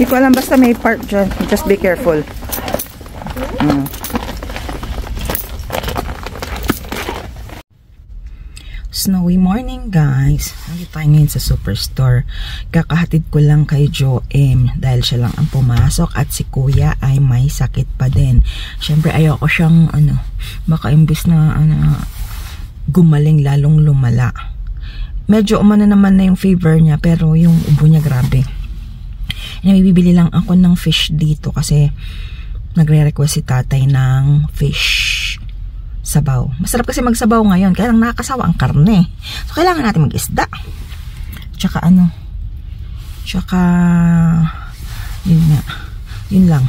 Hindi ko alam, basta may part dyan. Just be careful. Snowy morning guys. Nandito tayo ngayon sa superstore. Kakahatid ko lang kay Joem dahil siya lang ang pumasok at si kuya ay may sakit pa din. Syempre ayoko siyang baka imbis na gumaling lalong lumala. Medyo umano naman na yung fever niya pero yung ubo niya grabe. Bibili lang ako ng fish dito kasi nagre-request si tatay ng fish sabaw. Masarap kasi magsabaw ngayon. Kaya lang nakakasawa ang karne. So, kailangan natin mag-isda. Tsaka Tsaka yun nga. Yun lang.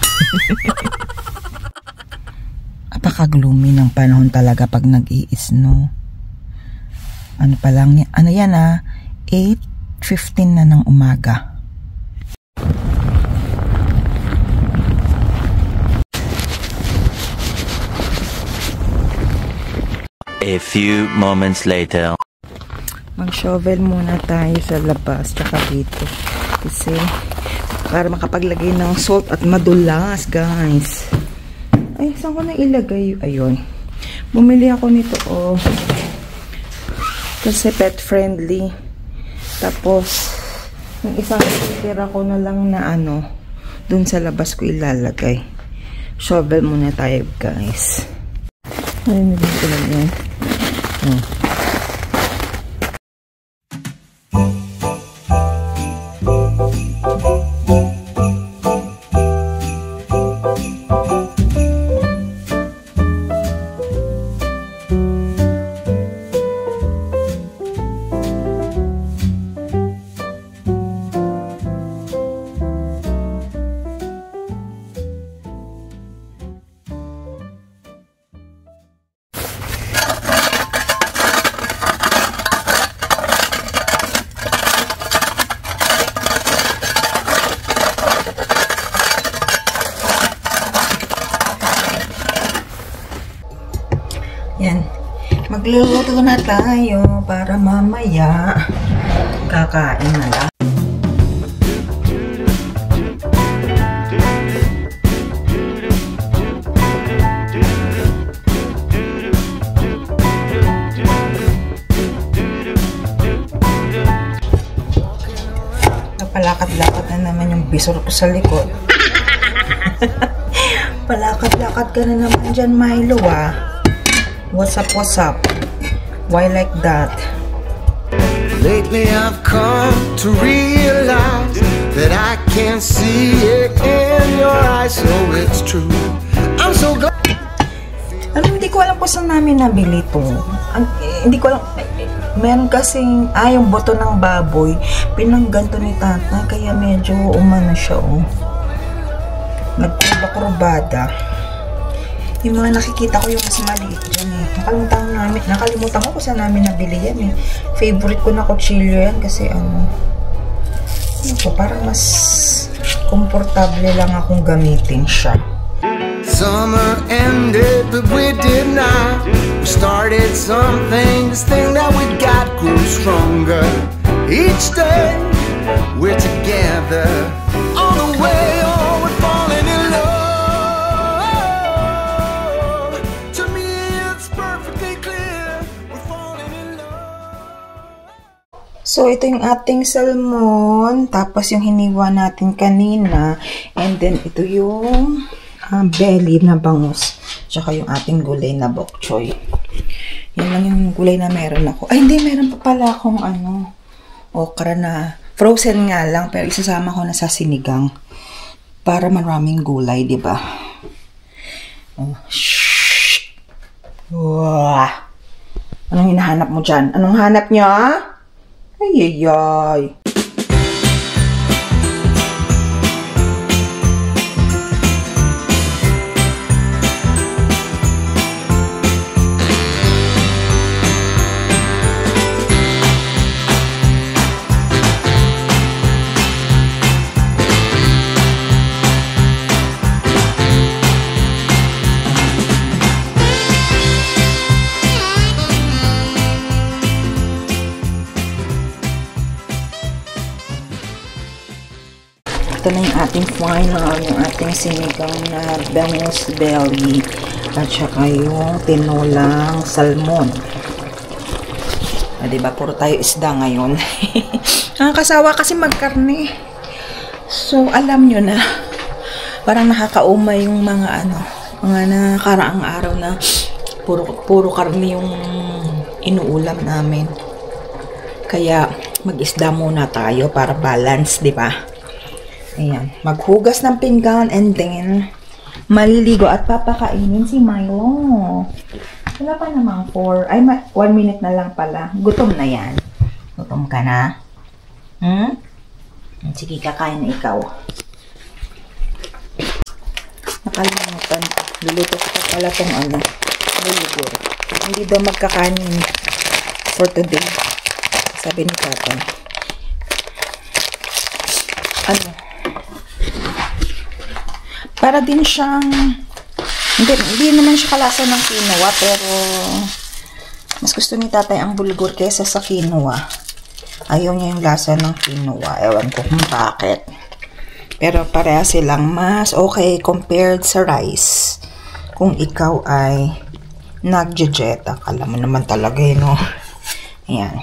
Apaka-gloomy ng panahon talaga pag nag-i-snow. Ano pa lang yan? Ano yan 8:15 na ng umaga. A few moments later. Mag-shovel muna tayo sa labas tsaka dito. Kasi para makapaglagay ng salt at madulas, guys. Ay, saan ko na ilagay? Ayun. Bumili ako nito, kasi pet friendly. Tapos yung isang tira ko na lang na dun sa labas ko ilalagay. Shovel muna tayo, guys. Ayun, dito lang yan. Yan. Magluluto na tayo para mamaya kakain na lang. Napalakad-lakad na naman yung bisor ko sa likod. Palakad-lakad ka na naman dyan, Milo, What's up, what's up? Why like that? Lately I've come to realize that I can't see it in your eyes, so it's true. I'm so glad. Hindi ko alam kung saan namin nabili to. Hindi ko alam. Meron kasing, yung buto ng baboy, pinangganto ni tata, kaya medyo umano siya, Nagkurba-kurbada. Yung mga nakikita ko yung mas maliit dyan nakalimutan ko kung saan namin nabili yan Favorite ko na kutsilyo yan kasi parang mas komportable lang akong gamitin siya. Summer ended but we did not. We started something, this thing that we got grew stronger. Each day we're together on the way. We're falling in love. So, ito yung ating salmon. Tapos, yung hiniwa natin kanina. And then, ito yung belly na bangus. Tsaka yung ating gulay na bok choy. Yan lang yung gulay na meron ako. Ay, hindi. Meron pa pala akong okra na frozen nga lang. Pero isasama ko na sa sinigang. Para maraming gulay, diba? Shhh! Wow! Anong hinahanap mo dyan? Anong hanap niyo, Ay, ay, ay. ito na yung ating final, yung ating sinigang na bangus belly at saka yung tinolang salmon. Diba, puro tayo isda ngayon. Nakakasawa kasi magkarne. So, alam nyo na, parang nakakaumay yung mga mga nakaraang araw na puro karne yung inuulam namin. Kaya, mag-isda muna tayo para balance, di ba? Ayan. Maghugas ng pinggan and then maliligo at papakainin si Milo. Wala pa namang 1 minute na lang pala. Gutom na yan. Gutom ka na? Sige, kakain na ikaw. Nakalimutan. Luluto ko pala tong bulgur. Hindi daw magkakanin for today. Sabi ni Papa. Para din siyang hindi naman siya kalasa ng quinoa, pero mas gusto ni Tatay ang bulgur kaysa sa quinoa. Ayaw niya yung lasa ng quinoa. Ewan ko kung bakit. Pero pareha silang mas okay compared sa rice. Kung ikaw ay nagje-jeta. Alam mo naman talaga no? Ayan.